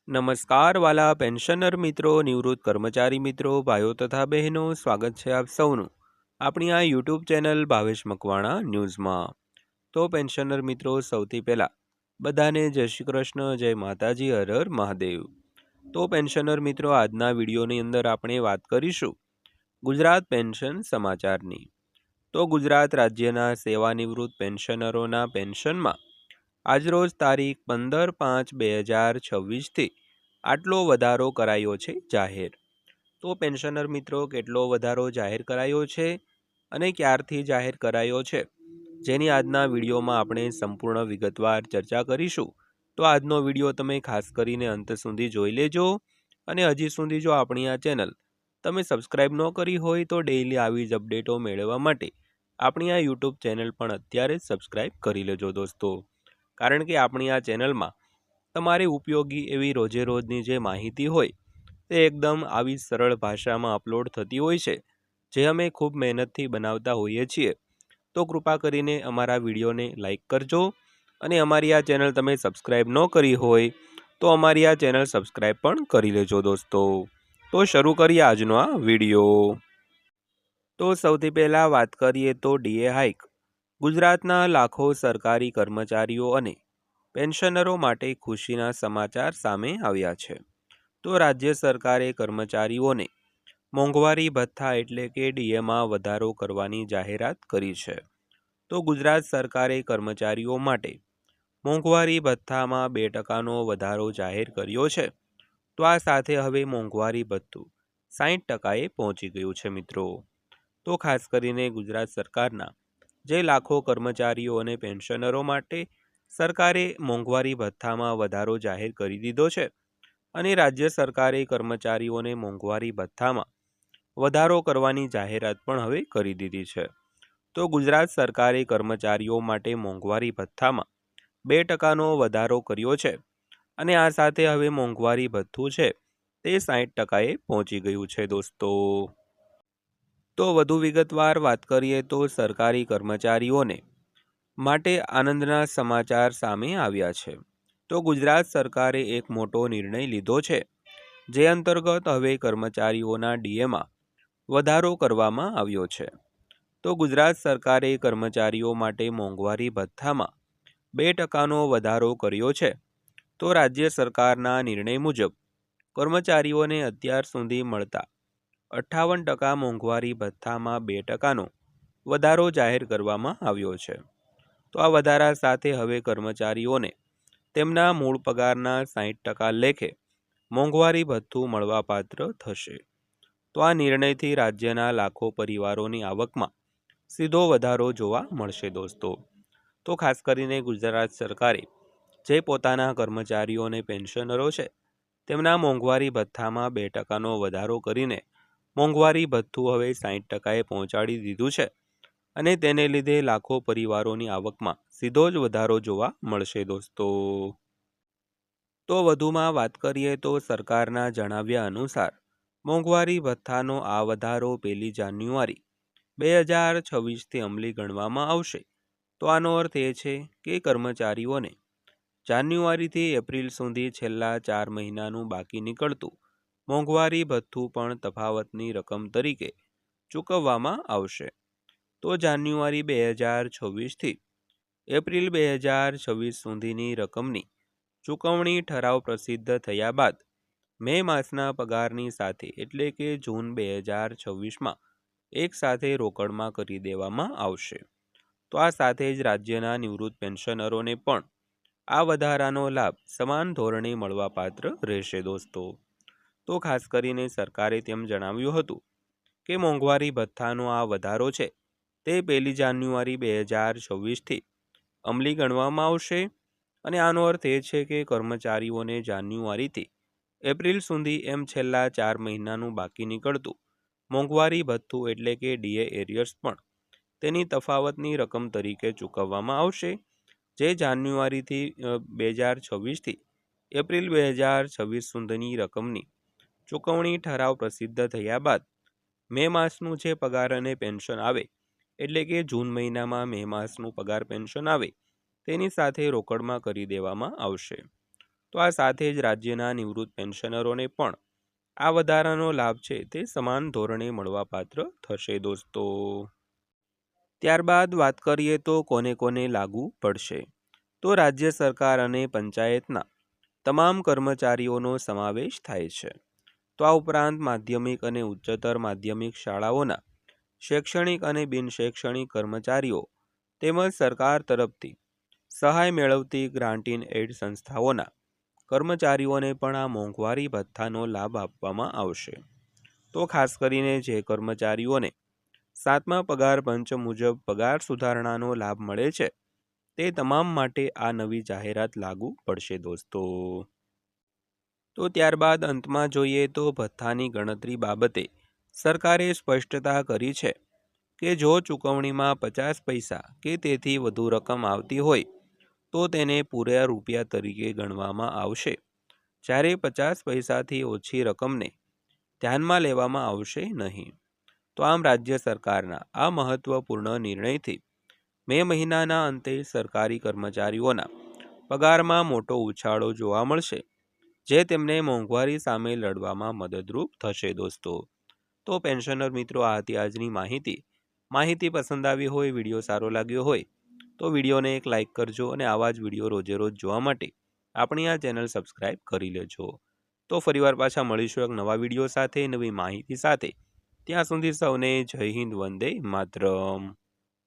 નમસ્કાર વાલા પેન્શનર મિત્રો, નિવૃત્ત કર્મચારી મિત્રો, ભાઈઓ તથા બહેનો, સ્વાગત છે આપ સૌનું આપણી આ યુટ્યુબ ચેનલ ભાવેશ મકવાણા ન્યૂઝમાં। તો પેન્શનર મિત્રો, સૌથી પહેલા બધાને જય શ્રી કૃષ્ણ, જય માતાજી, હર હર મહાદેવ। તો પેન્શનર મિત્રો, આજના વિડીયોની અંદર આપણે વાત કરીશું ગુજરાત પેન્શન સમાચારની। તો ગુજરાત રાજ્યના સેવાનિવૃત્ત પેન્શનરોના પેન્શનમાં આજરોજ તારીખ 15/5/2026થી આટલો વધારો કરાયો છે જાહેર। તો પેન્શનર મિત્રો, કેટલો વધારો જાહેર કરાયો છે અને ક્યારથી જાહેર કરાયો છે, જેની આજના વિડીયોમાં આપણે સંપૂર્ણ વિગતવાર ચર્ચા કરીશું। તો આજનો વિડીયો તમે ખાસ કરીને અંત સુધી જોઈ લેજો। અને હજી સુધી જો આપણી આ ચેનલ તમે સબસ્ક્રાઈબ ન કરી હોય તો ડેઈલી આવી જ અપડેટો મેળવવા માટે આપણી આ યુટ્યુબ ચેનલ પણ અત્યારે જ સબસ્ક્રાઈબ કરી લેજો દોસ્તો। કારણ કે આપણી આ ચેનલમાં તમારે ઉપયોગી એવી રોજે રોજની જે માહિતી હોય તે એકદમ આવી સરળ ભાષામાં અપલોડ થતી હોય છે, જે અમે ખૂબ મહેનતથી બનાવતા હોઈએ છીએ। તો કૃપા કરીને અમારા વિડીયોને લાઈક કરજો અને અમારી આ ચેનલ તમે સબસ્ક્રાઈબ ન કરી હોય તો અમારી આ ચેનલ સબસ્ક્રાઈબ પણ કરી લેજો દોસ્તો। તો શરૂ કરીએ આજનો આ વિડીયો। તો સૌથી પહેલાં વાત કરીએ તો ડીએ હાઇક ગુજરાતના લાખો સરકારી કર્મચારીઓ અને પેન્શનરો માટે ખુશીના સમાચાર સામે આવ્યા છે। તો રાજ્ય સરકારે કર્મચારીઓને મોંઘવારી ભથ્થા એટલે કે ડીએમાં વધારો કરવાની જાહેરાત કરી છે। તો ગુજરાત સરકારે કર્મચારીઓ માટે મોંઘવારી ભથ્થામાં 2%નો વધારો જાહેર કર્યો છે। તો આ સાથે હવે મોંઘવારી ભથ્થું 60%એ પહોંચી ગયું છે મિત્રો। તો ખાસ કરીને ગુજરાત સરકારના જે લાખો કર્મચારીઓ અને પેન્શનરો માટે સરકારે મોંઘવારી ભથ્થામાં વધારો જાહેર કરી દીધો છે અને રાજ્ય સરકારે કર્મચારીઓને મોંઘવારી ભથ્થામાં વધારો કરવાની જાહેરાત પણ હવે કરી દીધી છે। તો ગુજરાત સરકારે કર્મચારીઓ માટે મોંઘવારી ભથ્થામાં 2%નો વધારો કર્યો છે અને આ સાથે હવે મોંઘવારી ભથ્થું છે તે 60%એ પહોંચી ગયું છે દોસ્તો। તો વધુ વિગતવાર વાત કરીએ તો સરકારી કર્મચારીઓને માટે આનંદના સમાચાર સામે આવ્યા છે। તો ગુજરાત સરકારે એક મોટો નિર્ણય લીધો છે, જે અંતર્ગત હવે કર્મચારીઓના ડીએમાં વધારો કરવામાં આવ્યો છે। તો ગુજરાત સરકારે કર્મચારીઓ માટે મોંઘવારી ભથ્થામાં 2%નો વધારો કર્યો છે। તો રાજ્ય સરકારના નિર્ણય મુજબ કર્મચારીઓને અત્યાર સુધી મળતા 58% મોંઘવારી ભથ્થામાં 2%નો વધારો જાહેર કરવામાં આવ્યો છે। તો આ વધારા સાથે હવે કર્મચારીઓને તેમના મૂળ પગારના 60% લેખે મોંઘવારી ભથ્થું મળવાપાત્ર થશે। તો આ નિર્ણયથી રાજ્યના લાખો પરિવારોની આવકમાં સીધો વધારો જોવા મળશે દોસ્તો। તો ખાસ કરીને ગુજરાત સરકારે જે પોતાના કર્મચારીઓ અને પેન્શનરો છે તેમના મોંઘવારી ભથ્થામાં 2%નો વધારો કરીને મોંઘવારી ભથ્થું હવે 60%એ પહોંચાડી દીધું છે અને તેને લીધે લાખો પરિવારોની આવકમાં સીધો જ વધારો જોવા મળશે દોસ્તો। તો વધુમાં વાત કરીએ તો સરકારના જણાવ્યા અનુસાર મોંઘવારી ભથ્થાનો આ વધારો 1 જાન્યુઆરી 2026થી અમલી ગણવામાં આવશે। તો આનો અર્થ એ છે કે કર્મચારીઓને જાન્યુઆરીથી એપ્રિલ સુધી છેલ્લા 4 મહિનાનું બાકી નીકળતું મોંઘવારી ભથ્થું પણ તફાવતની રકમ તરીકે ચૂકવવામાં આવશે। તો જાન્યુઆરી 2026થી એપ્રિલ 2026 સુધીની રકમની ચૂકવણી ઠરાવ પ્રસિદ્ધ થયા બાદ મે માસના પગારની સાથે એટલે કે જૂન 2026માં એક સાથે રોકડમાં કરી દેવામાં આવશે। તો આ સાથે જ રાજ્યના નિવૃત્ત પેન્શનરોને પણ આ વધારાનો લાભ સમાન ધોરણે મળવાપાત્ર રહેશે દોસ્તો। તો ખાસ કરીને સરકારે તેમ જણાવ્યું હતું કે મોંઘવારી ભથ્થાનો આ વધારો છે તે 1 જાન્યુઆરી 2026થી અમલી ગણવામાં આવશે અને આનો અર્થ એ છે કે કર્મચારીઓને જાન્યુઆરીથી એપ્રિલ સુધી એમ છેલ્લા 4 મહિનાનું બાકી નીકળતું મોંઘવારી ભથ્થું એટલે કે ડીએ એરિયર્સ પણ તેની તફાવતની રકમ તરીકે ચૂકવવામાં આવશે, જે જાન્યુઆરીથી 2026થી એપ્રિલ 2026 સુધીની રકમની ચૂકવણી ઠરાવ પ્રસિદ્ધ થયા બાદ મે માસનું જે પગાર અને પેન્શન આવે એટલે કે જૂન મહિનામાં મે માસનું પગાર પેન્શન આવે તેની સાથે રોકડમાં કરી દેવામાં આવશે। તો આ સાથે જ રાજ્યના નિવૃત્ત પેન્શનરોને પણ આ વધારાનો લાભ છે તે સમાન ધોરણે મળવાપાત્ર થશે દોસ્તો. ત્યારબાદ વાત કરીએ તો કોને કોને લાગુ પડશે. તો રાજ્ય સરકાર અને પંચાયતના તમામ કર્મચારીઓનો સમાવેશ થાય છે. તો આ ઉપરાંત માધ્યમિક અને ઉચ્ચતર માધ્યમિક શાળાઓના શૈક્ષણિક અને બિનશૈક્ષણિક કર્મચારીઓ તેમજ સરકાર તરફથી સહાય મેળવતી ગ્રાન્ટ ઇન એડ સંસ્થાઓના કર્મચારીઓને પણ આ મોંઘવારી ભથ્થાનો લાભ આપવામાં આવશે. તો ખાસ કરીને જે કર્મચારીઓને 7મા પગાર પંચ મુજબ પગાર સુધારણાનો લાભ મળે છે તે તમામ માટે આ નવી જાહેરાત લાગુ પડશે દોસ્તો. તો ત્યારબાદ અંતમાં જોઈએ તો ભથ્થાની ગણતરી બાબતે સરકારે સ્પષ્ટતા કરી છે કે જો ચૂકવણીમાં 50 પૈસા કે તેથી વધુ રકમ આવતી હોય તો તેને પૂરા રૂપિયા તરીકે ગણવામાં આવશે, જ્યારે 50 પૈસાથી ઓછી રકમને ધ્યાનમાં લેવામાં આવશે નહીં. તો આમ રાજ્ય સરકારના આ મહત્વપૂર્ણ નિર્ણયથી મે મહિનાના અંતે સરકારી કર્મચારીઓના પગારમાં મોટો ઉછાળો જોવા મળશે, જે તેમને મોંઘવારી સામે લડવામાં મદદરૂપ થશે દોસ્તો. તો પેન્શનર મિત્રો, આ હતી આજની માહિતી પસંદ આવી હોય, વિડીયો સારો લાગ્યો હોય તો વિડીયોને એક લાઇક કરજો અને આવા જ વિડીયો રોજે રોજ જોવા માટે આપણી આ ચેનલ સબસ્ક્રાઈબ કરી લેજો. તો ફરીવાર પાછા મળીશું એક નવા વિડીયો સાથે, નવી માહિતી સાથે. ત્યાં સુધી સૌને જય હિન્દ, વંદે માતરમ.